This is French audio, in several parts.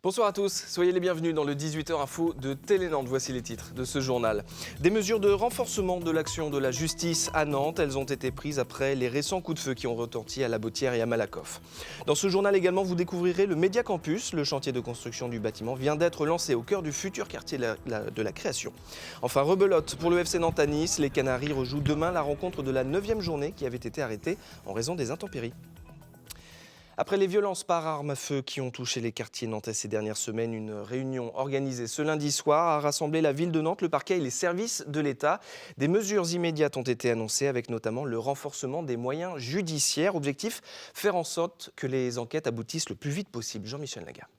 Bonsoir à tous, soyez les bienvenus dans le 18h Info de Télé-Nantes. Voici les titres de ce journal. Des mesures de renforcement de l'action de la justice à Nantes. Elles ont été prises après les récents coups de feu qui ont retenti à La Bottière et à Malakoff. Dans ce journal également, vous découvrirez le Média Campus. Le chantier de construction du bâtiment vient d'être lancé au cœur du futur quartier de la création. Enfin, rebelote pour le FC Nantes à Nice. Les Canaries rejouent demain la rencontre de la 9e journée qui avait été arrêtée en raison des intempéries. Après les violences par arme à feu qui ont touché les quartiers nantais ces dernières semaines, une réunion organisée ce lundi soir a rassemblé la ville de Nantes, le parquet et les services de l'État. Des mesures immédiates ont été annoncées avec notamment le renforcement des moyens judiciaires. Objectif, faire en sorte que les enquêtes aboutissent le plus vite possible. Jean-Michel Lagarde.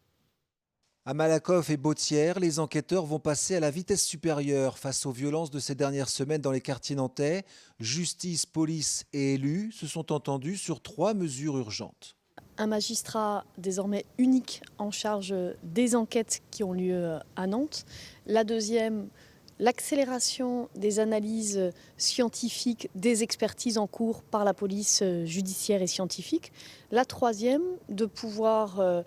À Malakoff et Bottière, les enquêteurs vont passer à la vitesse supérieure face aux violences de ces dernières semaines dans les quartiers nantais. Justice, police et élus se sont entendus sur 3 mesures urgentes. Un magistrat désormais unique en charge des enquêtes qui ont lieu à Nantes. La deuxième, l'accélération des analyses scientifiques, des expertises en cours par la police judiciaire et scientifique. La troisième, de pouvoir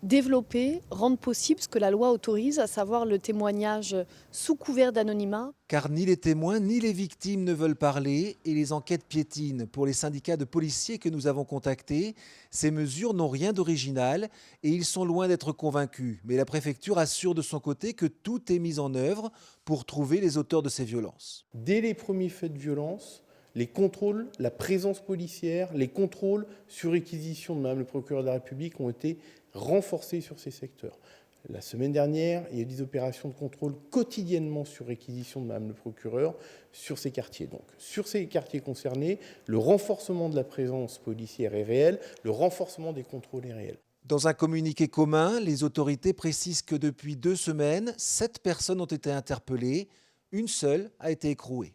développer, rendre possible ce que la loi autorise, à savoir le témoignage sous couvert d'anonymat. Car ni les témoins ni les victimes ne veulent parler et les enquêtes piétinent. Pour les syndicats de policiers que nous avons contactés, ces mesures n'ont rien d'original et ils sont loin d'être convaincus. Mais la préfecture assure de son côté que tout est mis en œuvre pour trouver les auteurs de ces violences. Dès les premiers faits de violence, les contrôles, la présence policière, les contrôles sur réquisition de Mme le procureur de la République ont été renforcés sur ces secteurs. La semaine dernière, il y a eu des opérations de contrôle quotidiennement sur réquisition de Mme le procureur sur ces quartiers. Donc, sur ces quartiers concernés, le renforcement de la présence policière est réel, le renforcement des contrôles est réel. Dans un communiqué commun, les autorités précisent que depuis 2 semaines, 7 personnes ont été interpellées. Une seule a été écrouée.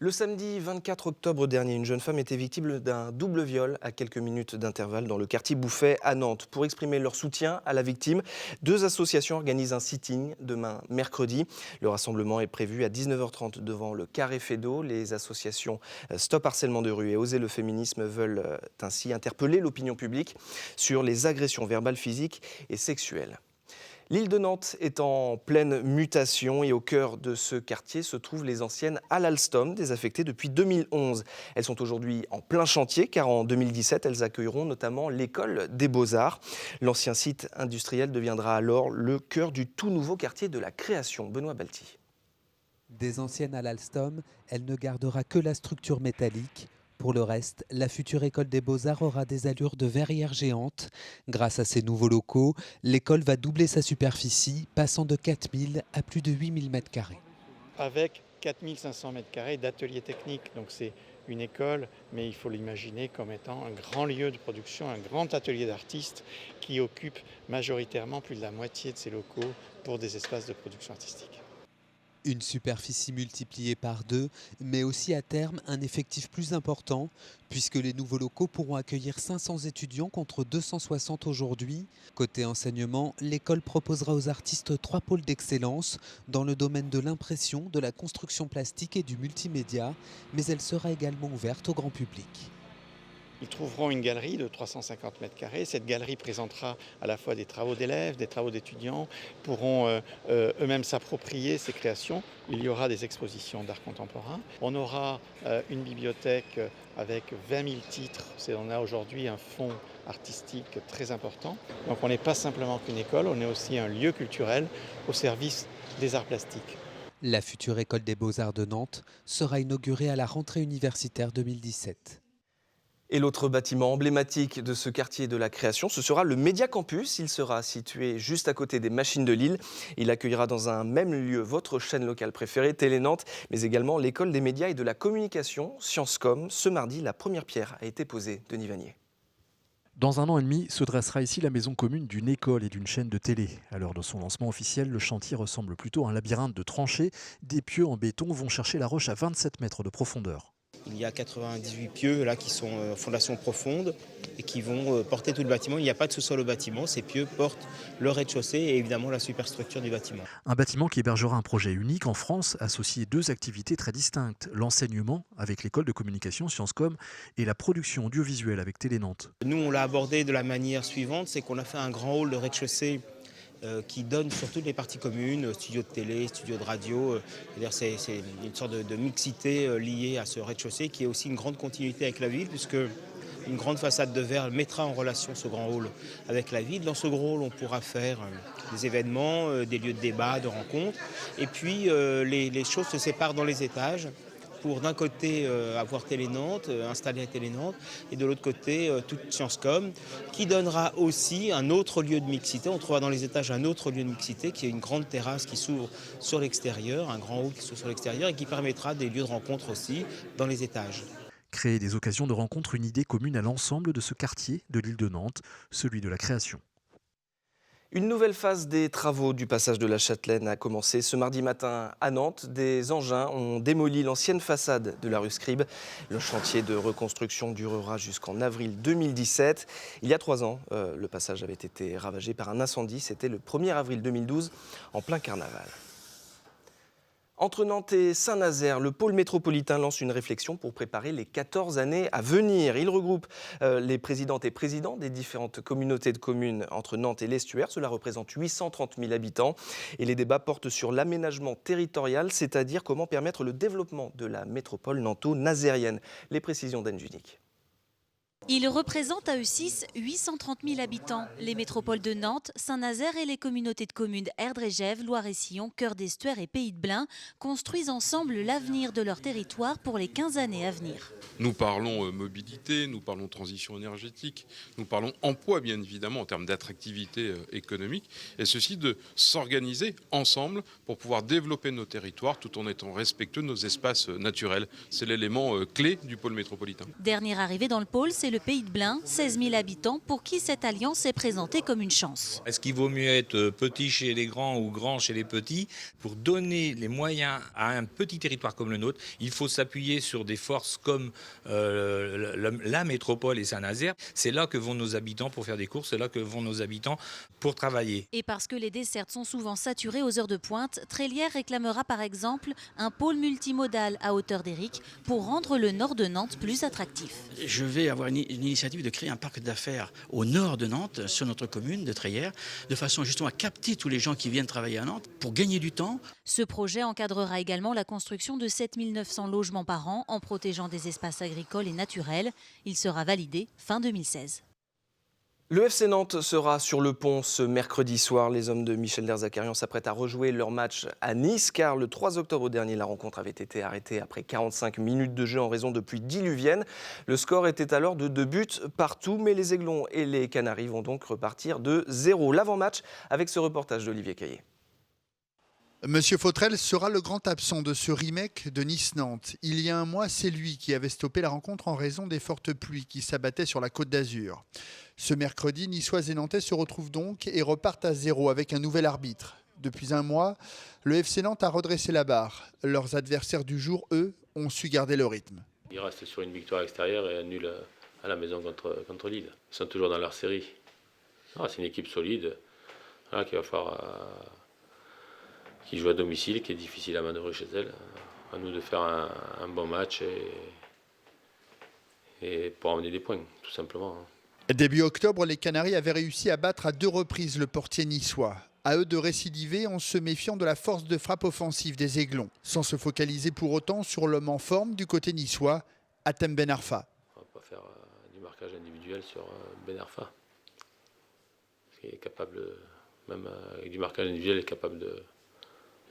Le samedi 24 octobre dernier, une jeune femme était victime d'un double viol à quelques minutes d'intervalle dans le quartier Bouffay à Nantes. Pour exprimer leur soutien à la victime, 2 associations organisent un sitting demain mercredi. Le rassemblement est prévu à 19h30 devant le Carré Fédot. Les associations Stop Harcèlement de rue et Oser le féminisme veulent ainsi interpeller l'opinion publique sur les agressions verbales, physiques et sexuelles. L'île de Nantes est en pleine mutation et au cœur de ce quartier se trouvent les anciennes halles Alstom, désaffectées depuis 2011. Elles sont aujourd'hui en plein chantier car en 2017, elles accueilleront notamment l'école des Beaux-Arts. L'ancien site industriel deviendra alors le cœur du tout nouveau quartier de la création. Benoît Balti. Des anciennes halles Alstom, elle ne gardera que la structure métallique. Pour le reste, la future école des Beaux-Arts aura des allures de verrière géante. Grâce à ces nouveaux locaux, l'école va doubler sa superficie, passant de 4000 à plus de 8000 m². Avec 4500 m² d'ateliers techniques, donc c'est une école, mais il faut l'imaginer comme étant un grand lieu de production, un grand atelier d'artistes qui occupe majoritairement plus de la moitié de ces locaux pour des espaces de production artistique. Une superficie multipliée par 2, mais aussi à terme un effectif plus important, puisque les nouveaux locaux pourront accueillir 500 étudiants contre 260 aujourd'hui. Côté enseignement, l'école proposera aux artistes 3 pôles d'excellence dans le domaine de l'impression, de la construction plastique et du multimédia, mais elle sera également ouverte au grand public. Ils trouveront une galerie de 350 m². Cette galerie présentera à la fois des travaux d'élèves, des travaux d'étudiants, pourront eux-mêmes s'approprier ces créations. Il y aura des expositions d'art contemporain. On aura une bibliothèque avec 20 000 titres. On a aujourd'hui un fonds artistique très important. Donc on n'est pas simplement qu'une école, on est aussi un lieu culturel au service des arts plastiques. La future école des Beaux-Arts de Nantes sera inaugurée à la rentrée universitaire 2017. Et l'autre bâtiment emblématique de ce quartier de la création, ce sera le Média Campus. Il sera situé juste à côté des machines de Lille. Il accueillera dans un même lieu votre chaîne locale préférée, Télé-Nantes, mais également l'école des médias et de la communication, Sciencescom. Ce mardi, la première pierre a été posée. Denis Vanier. Dans 1 an et demi, se dressera ici la maison commune d'une école et d'une chaîne de télé. À l'heure de son lancement officiel, le chantier ressemble plutôt à un labyrinthe de tranchées. Des pieux en béton vont chercher la roche à 27 mètres de profondeur. Il y a 98 pieux là qui sont fondation profonde et qui vont porter tout le bâtiment. Il n'y a pas de sous-sol au bâtiment. Ces pieux portent le rez-de-chaussée et évidemment la superstructure du bâtiment. Un bâtiment qui hébergera un projet unique en France, associé 2 activités très distinctes. L'enseignement avec l'école de communication Sciences Com et la production audiovisuelle avec Télénantes. Nous, on l'a abordé de la manière suivante, c'est qu'on a fait un grand hall de rez-de-chaussée qui donne sur toutes les parties communes, studio de télé, studio de radio. C'est une sorte de mixité liée à ce rez-de-chaussée qui est aussi une grande continuité avec la ville puisque une grande façade de verre mettra en relation ce grand hall avec la ville. Dans ce gros hall, on pourra faire des événements, des lieux de débat, de rencontres. Et puis, les choses se séparent dans les étages pour d'un côté avoir Télénantes, installer à Télénantes, et de l'autre côté toute Sciences Com, qui donnera aussi un autre lieu de mixité. On trouvera dans les étages un autre lieu de mixité, qui est une grande terrasse qui s'ouvre sur l'extérieur, un grand hall qui s'ouvre sur l'extérieur, et qui permettra des lieux de rencontre aussi dans les étages. Créer des occasions de rencontre, une idée commune à l'ensemble de ce quartier de l'île de Nantes, celui de la création. Une nouvelle phase des travaux du passage de la Châtelaine a commencé ce mardi matin à Nantes. Des engins ont démoli l'ancienne façade de la rue Scribe. Le chantier de reconstruction durera jusqu'en avril 2017. Il y a 3 ans, le passage avait été ravagé par un incendie. C'était le 1er avril 2012, en plein carnaval. Entre Nantes et Saint-Nazaire, le pôle métropolitain lance une réflexion pour préparer les 14 années à venir. Il regroupe les présidentes et présidents des différentes communautés de communes entre Nantes et l'Estuaire. Cela représente 830 000 habitants. Et les débats portent sur l'aménagement territorial, c'est-à-dire comment permettre le développement de la métropole nanto-nazérienne. Les précisions d'Anne Junique. Ils représentent à eux 6 830 000 habitants. Les métropoles de Nantes, Saint-Nazaire et les communautés de communes Erdre-et-Gève, Loire-et-Sillon, Cœur d'Estuaire et Pays de Blain construisent ensemble l'avenir de leur territoire pour les 15 années à venir. Nous parlons mobilité, nous parlons transition énergétique, nous parlons emploi bien évidemment en termes d'attractivité économique et ceci de s'organiser ensemble pour pouvoir développer nos territoires tout en étant respectueux de nos espaces naturels. C'est l'élément clé du pôle métropolitain. Dernière arrivée dans le pôle, c'est le Pays de Blain, 16 000 habitants pour qui cette alliance est présentée comme une chance. Est-ce qu'il vaut mieux être petit chez les grands ou grand chez les petits? Pour donner les moyens à un petit territoire comme le nôtre, il faut s'appuyer sur des forces comme la métropole et Saint-Nazaire. C'est là que vont nos habitants pour faire des courses, c'est là que vont nos habitants pour travailler. Et parce que les dessertes sont souvent saturées aux heures de pointe, Trélière réclamera par exemple un pôle multimodal à hauteur d'Éric pour rendre le nord de Nantes plus attractif. Je vais avoir une initiative de créer un parc d'affaires au nord de Nantes, sur notre commune de Trélière, de façon justement à capter tous les gens qui viennent travailler à Nantes pour gagner du temps. Ce projet encadrera également la construction de 7 900 logements par an en protégeant des espaces agricoles et naturels. Il sera validé fin 2016. Le FC Nantes sera sur le pont ce mercredi soir. Les hommes de Michel Derzakarian s'apprêtent à rejouer leur match à Nice car le 3 octobre dernier, la rencontre avait été arrêtée après 45 minutes de jeu en raison de pluies diluviennes. Le score était alors de 2 buts partout, mais les Aiglons et les Canaries vont donc repartir de 0. L'avant-match avec ce reportage d'Olivier Caillé. Monsieur Fautrel sera le grand absent de ce remake de Nice-Nantes. Il y a un mois, c'est lui qui avait stoppé la rencontre en raison des fortes pluies qui s'abattaient sur la Côte d'Azur. Ce mercredi, Niçois et Nantais se retrouvent donc et repartent à 0 avec un nouvel arbitre. Depuis un mois, le FC Nantes a redressé la barre. Leurs adversaires du jour, eux, ont su garder le rythme. Ils restent sur une victoire extérieure et un nul à la maison contre Lille. Ils sont toujours dans leur série. C'est une équipe solide qui va falloir... qui joue à domicile, qui est difficile à manœuvrer chez elle. À nous de faire un bon match et pour emmener des points, tout simplement. Début octobre, les Canaries avaient réussi à battre à 2 reprises le portier niçois. À eux de récidiver en se méfiant de la force de frappe offensive des Aiglons, sans se focaliser pour autant sur l'homme en forme du côté niçois, Hatem Ben Arfa. On ne va pas faire du marquage individuel sur Ben Arfa. Il est capable, même avec du marquage individuel, il est capable de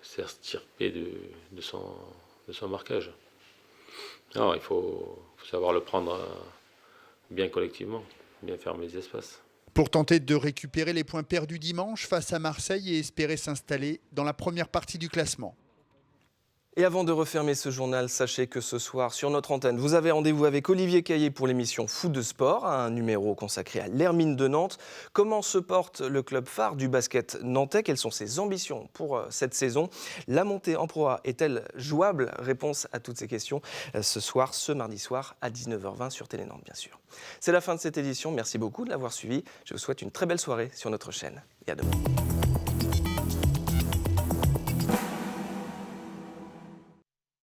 s'extirper de son marquage. Alors, il faut savoir le prendre bien collectivement, bien fermer les espaces. Pour tenter de récupérer les points perdus dimanche face à Marseille et espérer s'installer dans la première partie du classement. Et avant de refermer ce journal, sachez que ce soir, sur notre antenne, vous avez rendez-vous avec Olivier Caillé pour l'émission Foot de Sport, un numéro consacré à l'Hermine de Nantes. Comment se porte le club phare du basket nantais? Quelles sont ses ambitions pour cette saison? La montée en Pro A est-elle jouable? Réponse à toutes ces questions ce soir, ce mardi soir, à 19h20 sur Télé Nantes, bien sûr. C'est la fin de cette édition. Merci beaucoup de l'avoir suivi. Je vous souhaite une très belle soirée sur notre chaîne. Et à demain.